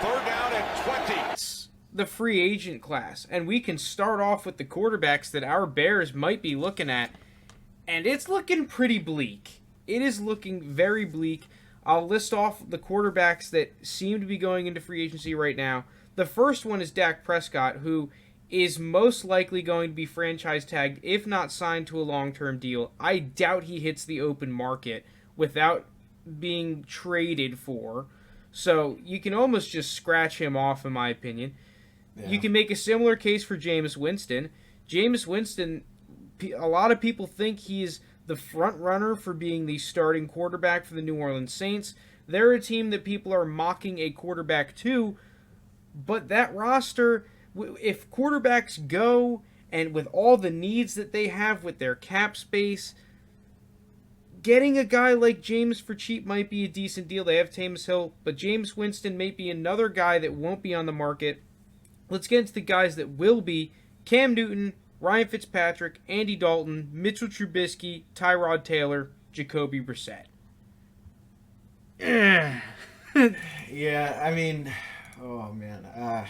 Third down and 20. The free agent class, and we can start off with the quarterbacks that our Bears might be looking at, and it's looking pretty bleak. It is looking very bleak. I'll list off the quarterbacks that seem to be going into free agency right now. The first one is Dak Prescott, who is most likely going to be franchise tagged, if not signed to a long-term deal. I doubt he hits the open market without being traded for. So you can almost just scratch him off, in my opinion. Yeah. You can make a similar case for Jameis Winston. Jameis Winston, a lot of people think he's the front runner for being the starting quarterback for the New Orleans Saints. They're a team that people are mocking a quarterback to, but that roster, if quarterbacks go, and with all the needs that they have with their cap space, getting a guy like James for cheap might be a decent deal. They have Jameis Hill, but Jameis Winston may be another guy that won't be on the market. Let's get into the guys that will be. Cam Newton, Ryan Fitzpatrick, Andy Dalton, Mitchell Trubisky, Tyrod Taylor, Jacoby Brissett. Yeah, I mean, oh man.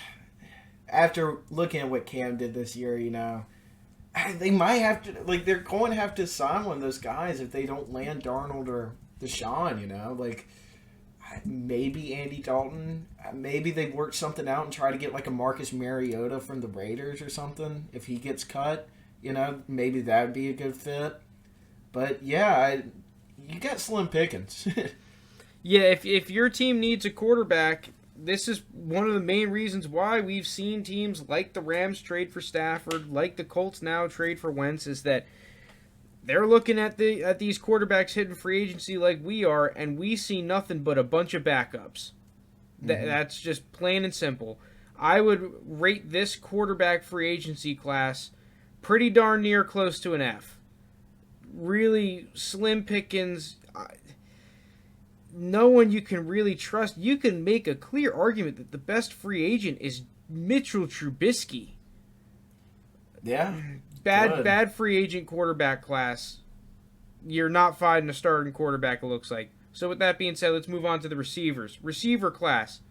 After looking at what Cam did this year, they might have to, they're going to have to sign one of those guys if they don't land Darnold or Deshaun, maybe Andy Dalton. Maybe they work something out and try to get a Marcus Mariota from the Raiders or something. If he gets cut, maybe that would be a good fit. But yeah, you got slim pickings. Yeah, if your team needs a quarterback, this is one of the main reasons why we've seen teams like the Rams trade for Stafford, like the Colts now trade for Wentz, is that they're looking at these quarterbacks hitting free agency like we are, and we see nothing but a bunch of backups. Mm-hmm. That's just plain and simple. I would rate this quarterback free agency class pretty darn near close to an F. Really slim pickings. No one you can really trust. You can make a clear argument that the best free agent is Mitchell Trubisky. Yeah. Bad free agent quarterback class. You're not finding a starting quarterback, it looks like. So with that being said, let's move on to the receivers. Receiver class.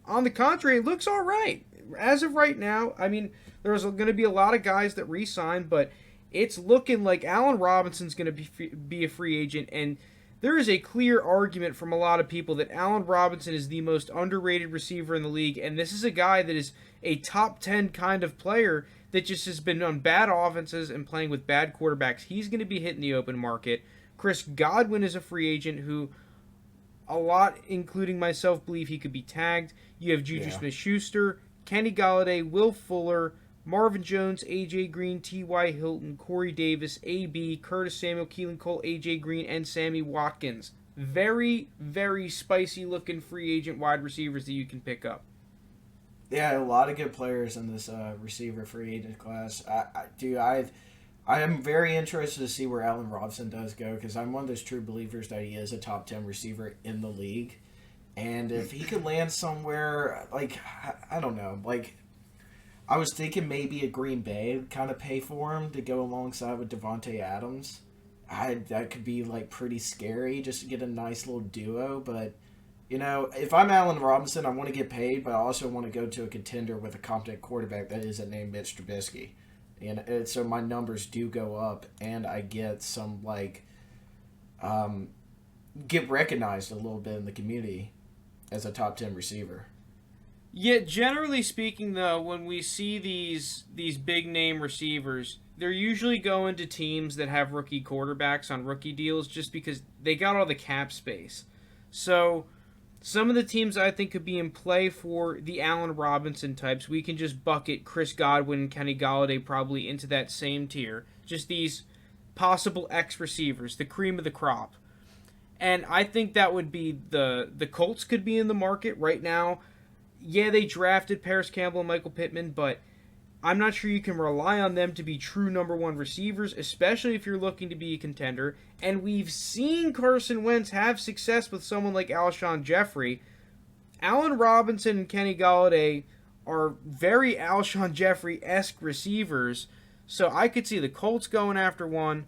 On the contrary, it looks all right. As of right now, I mean, there's going to be a lot of guys that re-sign, but it's looking like Allen Robinson's going to be a free agent, and there is a clear argument from a lot of people that Allen Robinson is the most underrated receiver in the league, and this is a guy that is a top 10 kind of player that just has been on bad offenses and playing with bad quarterbacks. He's going to be hitting the open market. Chris Godwin is a free agent who a lot, including myself, believe he could be tagged. You have Juju Smith-Schuster, Kenny Golladay, Will Fuller, Marvin Jones, A.J. Green, T.Y. Hilton, Corey Davis, A.B., Curtis Samuel, Keelan Cole, A.J. Green, and Sammy Watkins. Very, very spicy-looking free agent wide receivers that you can pick up. Yeah, a lot of good players in this receiver free agent class. I am very interested to see where Allen Robinson does go, because I'm one of those true believers that he is a top 10 receiver in the league. And if he could land somewhere, I don't know, I was thinking maybe a Green Bay would kind of pay for him to go alongside with Devontae Adams. That could be pretty scary just to get a nice little duo, but if I'm Allen Robinson, I want to get paid, but I also want to go to a contender with a competent quarterback that isn't named Mitch Trubisky. And so my numbers do go up, and I get some, get recognized a little bit in the community as a top 10 receiver. Yeah, generally speaking, though, when we see these big-name receivers, they're usually going to teams that have rookie quarterbacks on rookie deals just because they got all the cap space. So some of the teams I think could be in play for the Allen Robinson types, we can just bucket Chris Godwin and Kenny Golladay probably into that same tier. Just these possible X-receivers, the cream of the crop. And I think that would be the Colts could be in the market right now. Yeah, they drafted Paris Campbell and Michael Pittman, but I'm not sure you can rely on them to be true number one receivers, especially if you're looking to be a contender. And we've seen Carson Wentz have success with someone like Alshon Jeffrey. Allen Robinson and Kenny Golladay are very Alshon Jeffrey-esque receivers, so I could see the Colts going after one.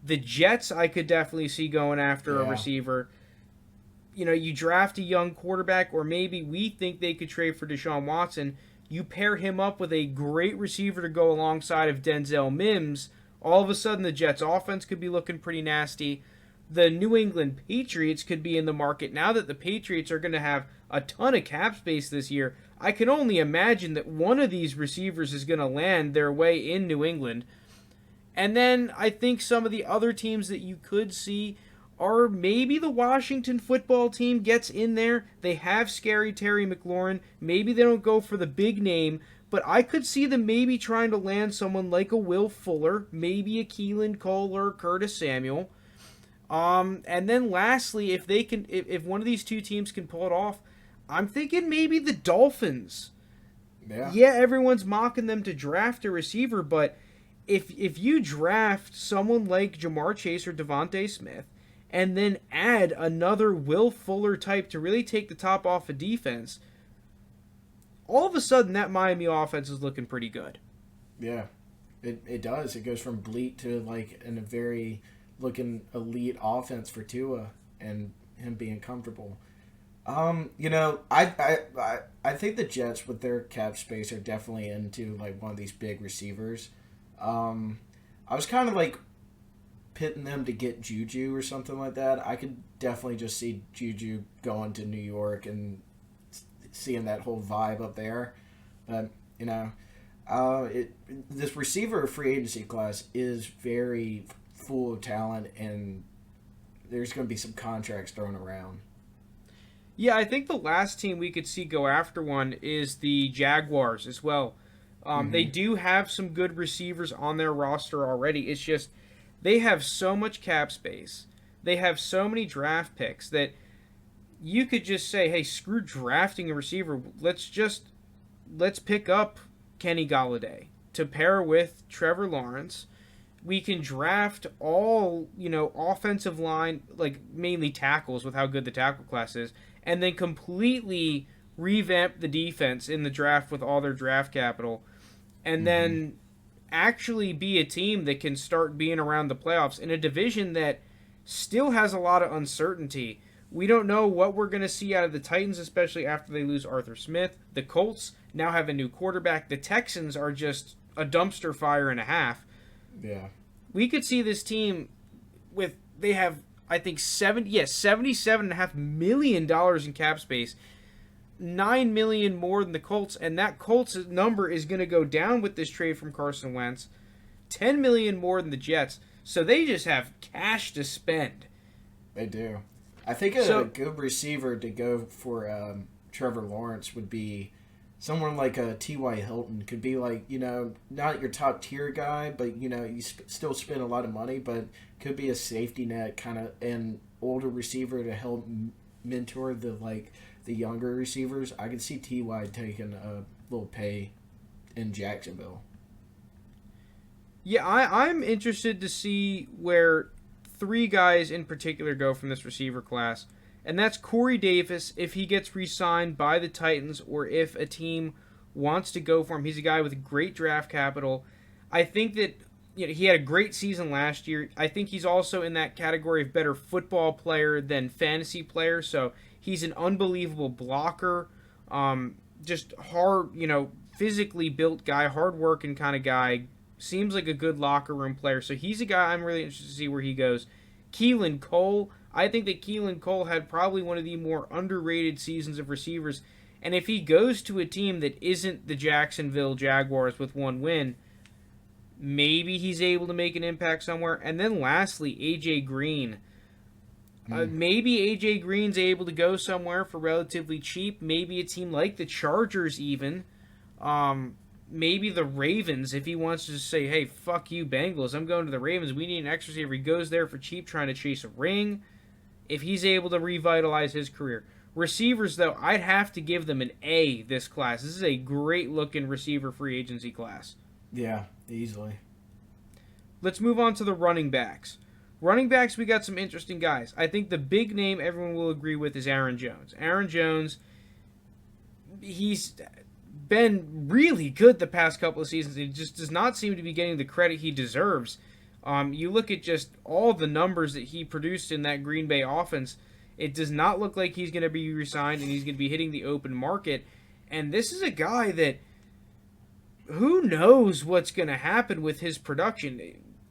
The Jets I could definitely see going after a receiver. you draft a young quarterback, or maybe we think they could trade for Deshaun Watson. You pair him up with a great receiver to go alongside of Denzel Mims. All of a sudden, the Jets' offense could be looking pretty nasty. The New England Patriots could be in the market now that the Patriots are going to have a ton of cap space this year. I can only imagine that one of these receivers is going to land their way in New England. And then I think some of the other teams that you could see are maybe the Washington football team gets in there. They have scary Terry McLaurin. Maybe they don't go for the big name, but I could see them maybe trying to land someone like a Will Fuller, maybe a Keelan Cole or Curtis Samuel. And then lastly, if one of these two teams can pull it off, I'm thinking maybe the Dolphins. Yeah, everyone's mocking them to draft a receiver, but if you draft someone like Jamar Chase or Devontae Smith, and then add another Will Fuller type to really take the top off of defense, all of a sudden that Miami offense is looking pretty good. Yeah, it does. It goes from bleak to like in a very looking elite offense for Tua and him being comfortable. I think the Jets with their cap space are definitely into like one of these big receivers. I was kind of like pitting them to get Juju or something like that. I could definitely just see Juju going to New York and seeing that whole vibe up there. But, this receiver free agency class is very full of talent, and there's going to be some contracts thrown around. Yeah, I think the last team we could see go after one is the Jaguars as well. They do have some good receivers on their roster already. It's just they have so much cap space. They have so many draft picks that you could just say, hey, screw drafting a receiver. Let's pick up Kenny Golladay to pair with Trevor Lawrence. We can draft all, offensive line, like mainly tackles with how good the tackle class is, and then completely revamp the defense in the draft with all their draft capital, and then actually be a team that can start being around the playoffs in a division that still has a lot of uncertainty. We don't know what we're going to see out of the Titans, especially after they lose Arthur Smith. The Colts now have a new quarterback. The Texans are just a dumpster fire and a half. Yeah. We could see this team they have, I think, $77.5 million in cap space, $9 million more than the Colts, and that Colts number is going to go down with this trade from Carson Wentz, $10 million more than the Jets. So they just have cash to spend. They do. I think a good receiver to go for Trevor Lawrence would be someone like a T.Y. Hilton. Could be like, not your top tier guy, but, you still spend a lot of money, but could be a safety net kind of an older receiver to help mentor the younger receivers. I could see T.Y. taking a little pay in Jacksonville. Yeah, I'm interested to see where three guys in particular go from this receiver class, and that's Corey Davis if he gets re-signed by the Titans or if a team wants to go for him. He's a guy with great draft capital. I think that he had a great season last year. I think he's also in that category of better football player than fantasy player, so he's an unbelievable blocker, just hard, physically built guy, hard-working kind of guy. Seems like a good locker room player. So he's a guy I'm really interested to see where he goes. Keelan Cole. I think that Keelan Cole had probably one of the more underrated seasons of receivers. And if he goes to a team that isn't the Jacksonville Jaguars with one win, maybe he's able to make an impact somewhere. And then lastly, A.J. Green. Maybe A.J. Green's able to go somewhere for relatively cheap. Maybe a team like the Chargers even. Maybe the Ravens, if he wants to just say, hey, fuck you, Bengals, I'm going to the Ravens. We need an extra receiver. He goes there for cheap trying to chase a ring. If he's able to revitalize his career. Receivers, though, I'd have to give them an A this class. This is a great-looking receiver free agency class. Yeah, easily. Let's move on to the running backs. Running backs, we got some interesting guys. I think the big name everyone will agree with is Aaron Jones. Aaron Jones, he's been really good the past couple of seasons. He just does not seem to be getting the credit he deserves. You look at just all the numbers that he produced in that Green Bay offense, It does not look like he's going to be re-signed, and he's going to be hitting the open market. And this is a guy that, who knows what's going to happen with his production.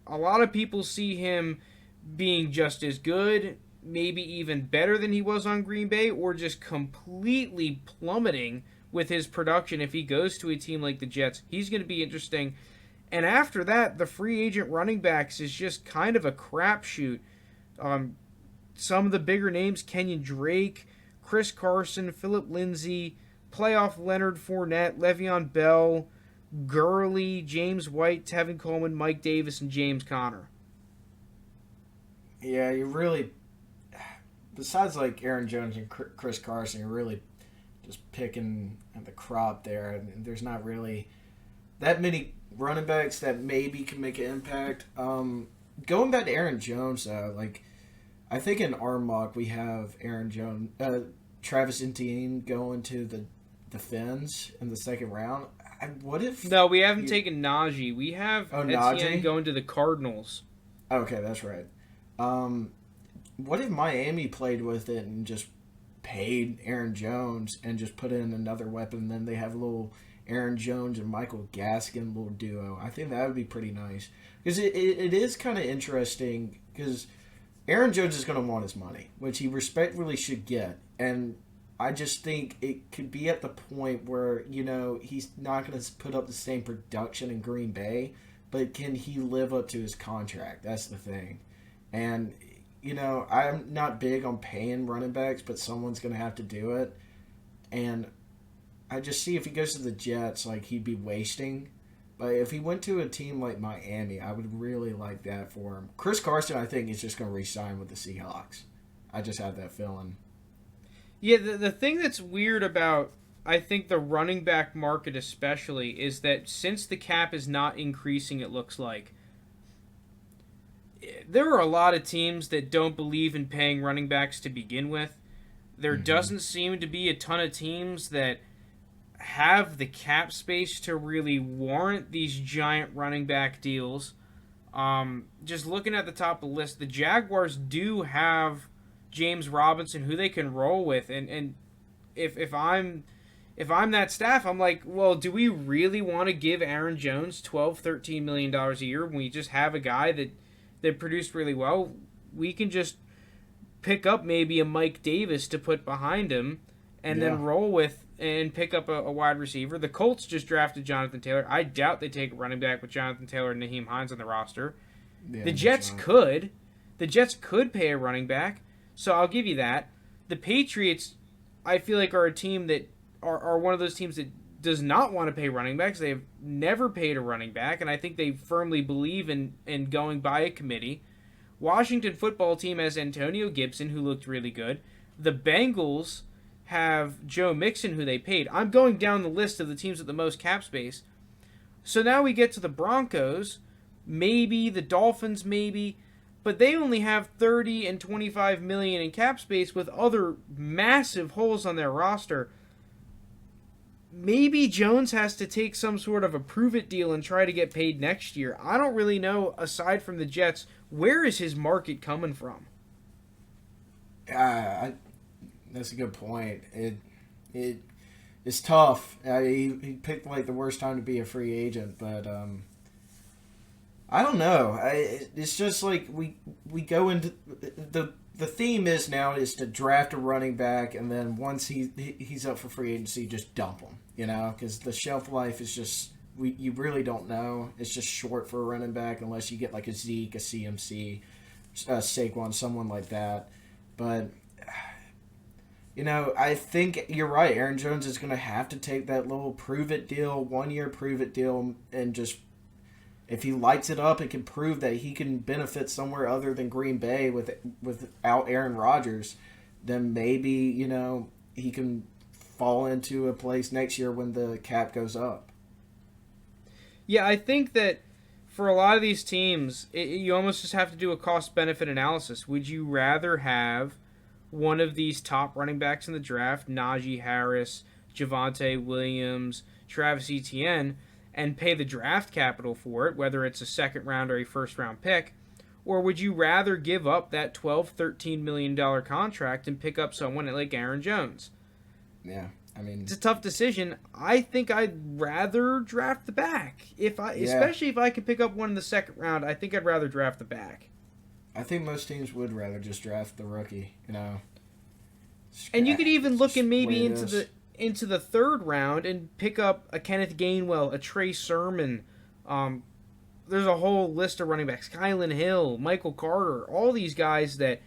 A lot of people see him being just as good, maybe even better than he was on Green Bay, or just completely plummeting with his production if he goes to a team like the Jets. He's going to be interesting. And after that, the free agent running backs is just kind of a crapshoot. Some of the bigger names, Kenyon Drake, Chris Carson, Philip Lindsay, playoff Leonard Fournette, Le'Veon Bell, Gurley, James White, Tevin Coleman, Mike Davis, and James Conner. Yeah, you really, besides like Aaron Jones and Chris Carson, you're really just picking at the crop there. And there's not really that many running backs that maybe can make an impact. Going back to Aaron Jones, though, like, I think in our mock we have Aaron Jones, Travis Etienne going to the Fins in the second round. What if? No, we haven't taken Najee. We have Etienne Najee? going to the Cardinals. Okay, that's right. What if Miami played with it and just paid Aaron Jones and just put in another weapon, and then they have a little Aaron Jones and Michael Gaskin little duo? I think that would be pretty nice. Because it is kind of interesting, because Aaron Jones is going to want his money, which he respectfully should get. And I just think it could be at the point where, he's not going to put up the same production in Green Bay, but can he live up to his contract? That's the thing. And, I'm not big on paying running backs, but someone's going to have to do it. And I just see if he goes to the Jets, like, he'd be wasting. But if he went to a team like Miami, I would really like that for him. Chris Carson, I think, is just going to re-sign with the Seahawks. I just have that feeling. Yeah, the thing that's weird about, I think, the running back market especially, is that since the cap is not increasing, it looks like, there are a lot of teams that don't believe in paying running backs to begin with. There doesn't seem to be a ton of teams that have the cap space to really warrant these giant running back deals. Just looking at the top of the list, the Jaguars do have James Robinson, who they can roll with, and if I'm that staff, I'm like, well, do we really want to give Aaron Jones $12-13 million a year when we just have a guy that produced really well? We can just pick up maybe a Mike Davis to put behind him, and then roll with and pick up a wide receiver. The Colts just drafted Jonathan Taylor. I doubt they take a running back with Jonathan Taylor and Naheem Hines on the roster. Yeah, the Jets could. The Jets could pay a running back, so I'll give you that. The Patriots, I feel like, are a team that are one of those teams that does not want to pay running backs. They have never paid a running back, and I think they firmly believe in going by a committee. Washington football team has Antonio Gibson, who looked really good. The Bengals have Joe Mixon, who they paid. I'm going down the list of the teams with the most cap space. So now we get to the Broncos, maybe the Dolphins, maybe, but they only have 30 and 25 million in cap space with other massive holes on their roster. Maybe Jones has to take some sort of a prove-it deal and try to get paid next year. I don't really know, aside from the Jets, where is his market coming from? That's a good point. It's tough. He picked like the worst time to be a free agent, but I don't know. It's just like we go into the theme is now is to draft a running back, and then once he's up for free agency, just dump him. Because the shelf life is just you really don't know. It's just short for a running back unless you get like a Zeke, a CMC, Saquon, someone like that. But I think you're right. Aaron Jones is going to have to take that little prove-it deal, 1-year prove-it deal, and just, if he lights it up and can prove that he can benefit somewhere other than Green Bay without Aaron Rodgers, then maybe, he can fall into a place next year when the cap goes up. Yeah, I think that for a lot of these teams, you almost just have to do a cost-benefit analysis. Would you rather have one of these top running backs in the draft, Najee Harris, Javonte Williams, Travis Etienne, and pay the draft capital for it, whether it's a second round or a first round pick? Or would you rather give up that $12-13 million contract and pick up someone like Aaron Jones? Yeah, I mean, it's a tough decision. I think I'd rather draft the back. Especially if I could pick up one in the second round, I think I'd rather draft the back. I think most teams would rather just draft the rookie, And you could even look in maybe into the third round and pick up a Kenneth Gainwell, a Trey Sermon. There's a whole list of running backs. Kylan Hill, Michael Carter, all these guys that,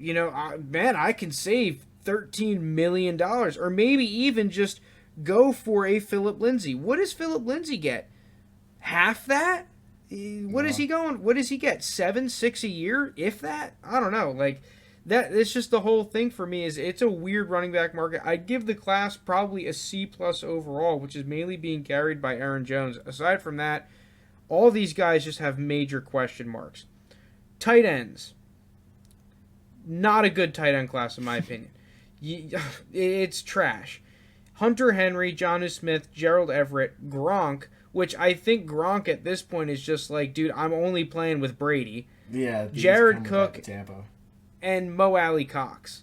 I can save $13 million. Or maybe even just go for a Phillip Lindsay. What does Phillip Lindsay get? Half that? What is he going? What does he get? 7-6 a year, if that? I don't know. That. It's just the whole thing for me. Is it's a weird running back market. I'd give the class probably a C+ overall, which is mainly being carried by Aaron Jones. Aside from that, all these guys just have major question marks. Tight ends, not a good tight end class in my opinion. It's trash. Hunter Henry, Jonnu Smith, Gerald Everett, Gronk. Which I think Gronk at this point is just like, dude, I'm only playing with Brady. Yeah, Jared Cook and Mo Alley Cox.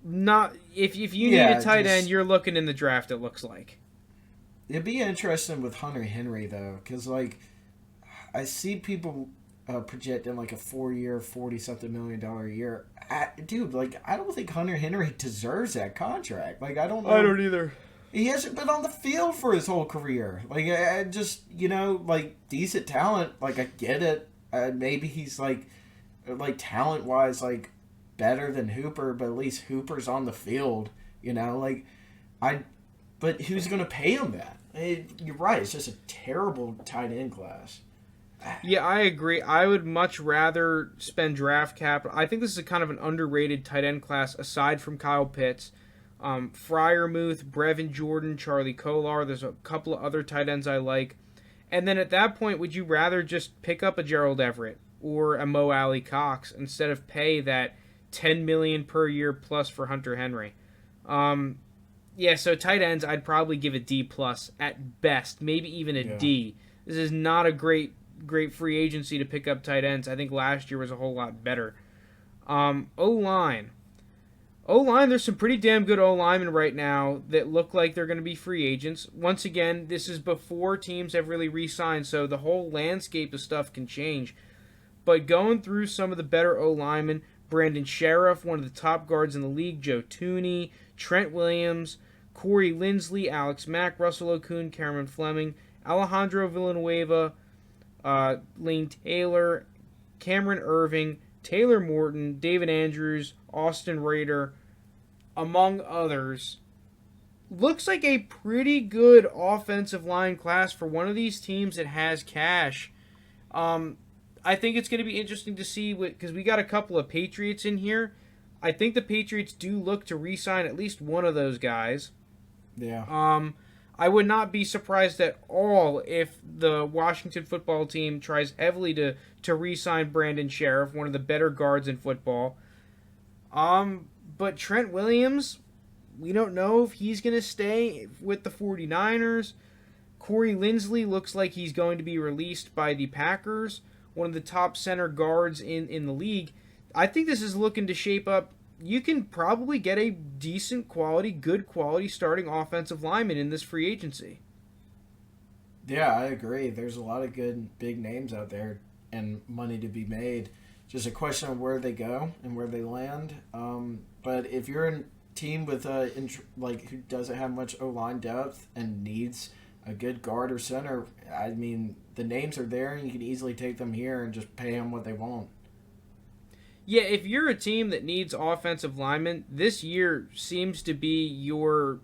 Not if you need a tight end, you're looking in the draft. It looks like it'd be interesting with Hunter Henry though, because I see people projecting a 4-year, $40-something million a year. Dude, I don't think Hunter Henry deserves that contract. I don't know. I don't either. He hasn't been on the field for his whole career. I just, decent talent. I get it. Maybe he's, talent-wise, better than Hooper, but at least Hooper's on the field, But who's going to pay him that? You're right. It's just a terrible tight end class. Yeah, I agree. I would much rather spend draft capital. I think this is a kind of an underrated tight end class, aside from Kyle Pitts. Freiermuth, Brevin Jordan, Charlie Kolar. There's a couple of other tight ends I like. And then at that point, would you rather just pick up a Gerald Everett or a Mo Alley Cox instead of pay that $10 million per year plus for Hunter Henry? So tight ends, I'd probably give a D+ at best, maybe even a D. This is not a great free agency to pick up tight ends. I think last year was a whole lot better. O-line. O-line, there's some pretty damn good O-linemen right now that look like they're going to be free agents. Once again, this is before teams have really re-signed, so the whole landscape of stuff can change. But going through some of the better O-linemen, Brandon Sheriff, one of the top guards in the league, Joe Tooney, Trent Williams, Corey Linsley, Alex Mack, Russell Okung, Cameron Fleming, Alejandro Villanueva, Lane Taylor, Cameron Irving, Taylor Morton, David Andrews, Austin Rader, among others. Looks like a pretty good offensive line class for one of these teams that has cash. I think it's going to be interesting to see, because we got a couple of Patriots in here. I think the Patriots do look to re-sign at least one of those guys. Yeah. I would not be surprised at all if the Washington football team tries heavily to re-sign Brandon Sheriff, one of the better guards in football. But Trent Williams, we don't know if he's going to stay with the 49ers. Corey Linsley looks like he's going to be released by the Packers, one of the top center guards in the league. I think this is looking to shape up. You can probably get a decent quality, good quality starting offensive lineman in this free agency. Yeah, I agree. There's a lot of good big names out there and money to be made. Just a question of where they go and where they land. But if you're a team with who doesn't have much O-line depth and needs a good guard or center, I mean, the names are there and you can easily take them here and just pay them what they want. Yeah, if you're a team that needs offensive linemen, this year seems to be your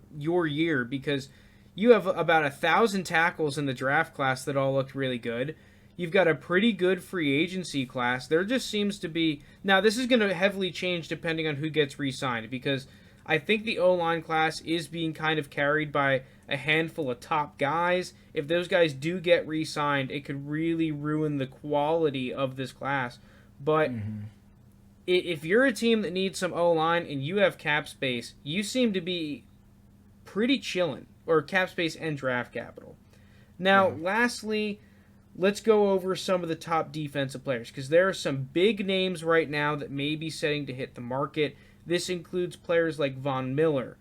year, because you have about 1,000 tackles in the draft class that all looked really good. You've got a pretty good free agency class. There just seems to be... Now, this is going to heavily change depending on who gets re-signed, because I think the O-line class is being kind of carried by a handful of top guys. If those guys do get re-signed, it could really ruin the quality of this class. But... Mm-hmm. If you're a team that needs some O-line and you have cap space, you seem to be pretty chillin', or cap space and draft capital. Now, lastly, let's go over some of the top defensive players, because there are some big names right now that may be setting to hit the market. This includes players like Von Miller,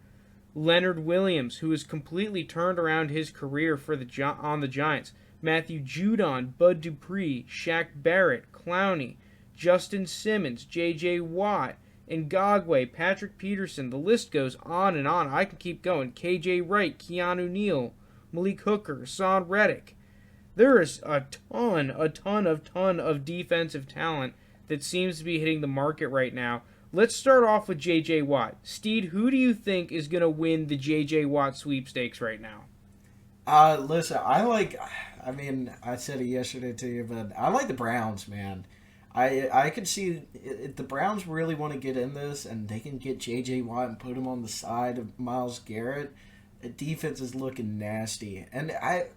Leonard Williams, who has completely turned around his career on the Giants, Matthew Judon, Bud Dupree, Shaq Barrett, Clowney, Justin Simmons, J.J. Watt, Ngagwe, Patrick Peterson. The list goes on and on. I can keep going. K.J. Wright, Keanu Neal, Malik Hooker, Hassan Reddick. There is a ton of defensive talent that seems to be hitting the market right now. Let's start off with J.J. Watt. Steed, who do you think is going to win the J.J. Watt sweepstakes right now? Listen, I said it yesterday to you, but I like the Browns, man. I could see if the Browns really want to get in this and they can get J.J. Watt and put him on the side of Myles Garrett, the defense is looking nasty. And I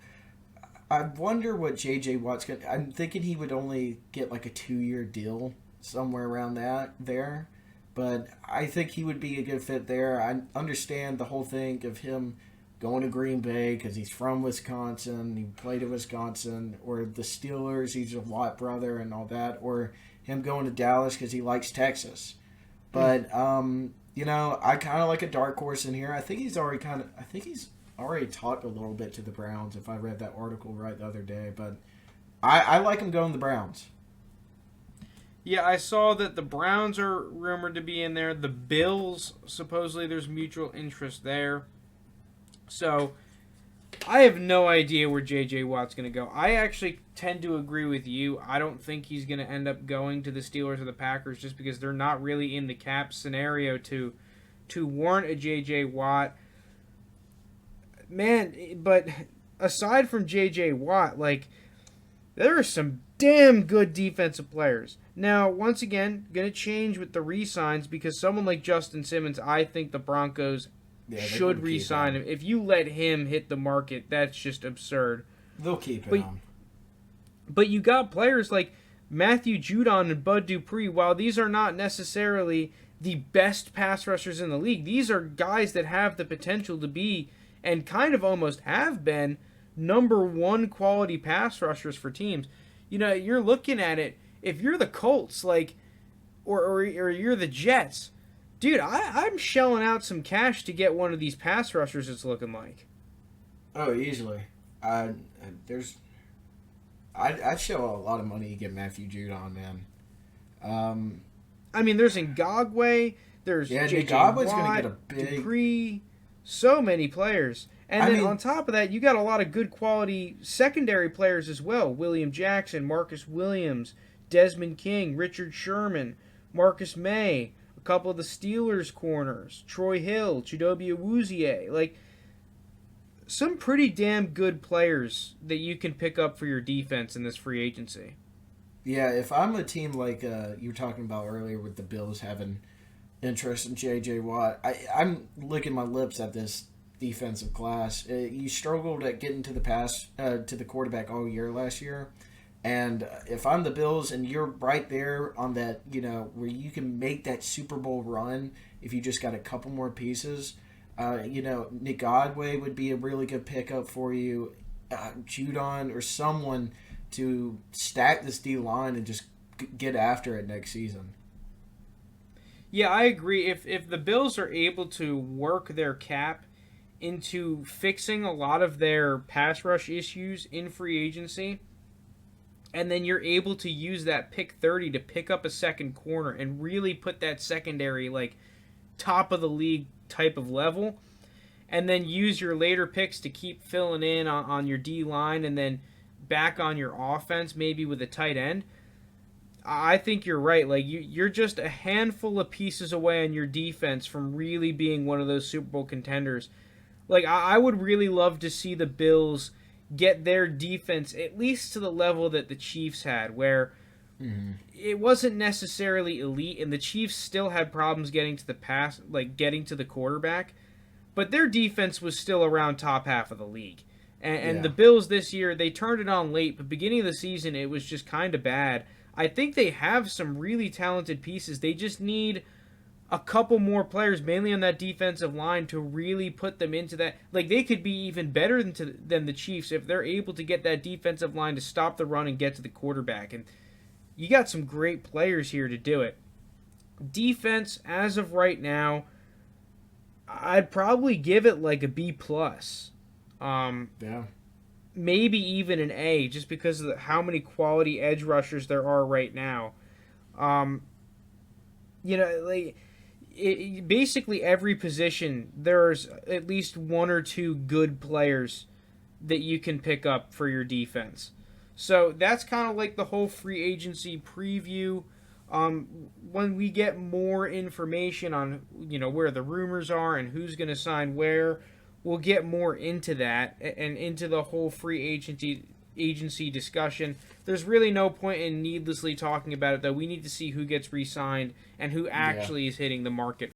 wonder what J.J. Watt's going to... I'm thinking he would only get like a 2-year deal, somewhere around there. But I think he would be a good fit there. I understand the whole thing of him going to Green Bay because he's from Wisconsin, he played at Wisconsin, or the Steelers, he's a Watt brother and all that, or him going to Dallas because he likes Texas. But, I kind of like a dark horse in here. I think he's already talked a little bit to the Browns, if I read that article right the other day. But I like him going the Browns. Yeah, I saw that the Browns are rumored to be in there. The Bills, supposedly there's mutual interest there. So, I have no idea where J.J. Watt's going to go. I actually tend to agree with you. I don't think he's going to end up going to the Steelers or the Packers just because they're not really in the cap scenario to warrant a J.J. Watt. Man, but aside from J.J. Watt, there are some damn good defensive players. Now, once again, going to change with the re-signs because someone like Justin Simmons, I think the Broncos should re-sign him. If you let him hit the market, that's just absurd. They'll keep him. But you got players like Matthew Judon and Bud Dupree. While these are not necessarily the best pass rushers in the league, these are guys that have the potential to be, and kind of almost have been, number one quality pass rushers for teams. You're looking at it, if you're the Colts, or you're the Jets, dude, I'm shelling out some cash to get one of these pass rushers, it's looking like. Oh, easily. I'd shell a lot of money to get Matthew Judon, man. There's Ngagwe, there's J.J. Ngagwe's Watt, going to get a big... Dupree, so many players. And on top of that, you got a lot of good quality secondary players as well. William Jackson, Marcus Williams, Desmond King, Richard Sherman, Marcus May, a couple of the Steelers corners, Troy Hill, Chidobe Awuzie. Some pretty damn good players that you can pick up for your defense in this free agency. Yeah, if I'm a team like you were talking about earlier with the Bills having interest in J.J. Watt, I'm licking my lips at this defensive class. You struggled at getting to the quarterback all year last year. And if I'm the Bills and you're right there on that, where you can make that Super Bowl run if you just got a couple more pieces, Ngagwe would be a really good pickup for you. Judon or someone to stack this D-line and just get after it next season. Yeah, I agree. If the Bills are able to work their cap into fixing a lot of their pass rush issues in free agency, and then you're able to use that pick 30 to pick up a second corner and really put that secondary top of the league type of level, and then use your later picks to keep filling in on your D-line and then back on your offense, maybe with a tight end, I think you're right. You're just a handful of pieces away on your defense from really being one of those Super Bowl contenders. I would really love to see the Bills get their defense at least to the level that the Chiefs had, where it wasn't necessarily elite, and the Chiefs still had problems getting to the pass, getting to the quarterback, but their defense was still around top half of the league. And the Bills this year, they turned it on late, but beginning of the season, it was just kind of bad. I think they have some really talented pieces. They just need a couple more players, mainly on that defensive line, to really put them into that. Like, they could be even better than the Chiefs if they're able to get that defensive line to stop the run and get to the quarterback. And you got some great players here to do it. Defense, as of right now, I'd probably give it like a B+. Yeah. Maybe even an A, just because of how many quality edge rushers there are right now. Like, basically every position, there's at least one or two good players that you can pick up for your defense. So that's kind of like the whole free agency preview. When we get more information on where the rumors are and who's going to sign where, we'll get more into that and into the whole free agency discussion. There's really no point in needlessly talking about it, though. We need to see who gets re-signed and who actually is hitting the market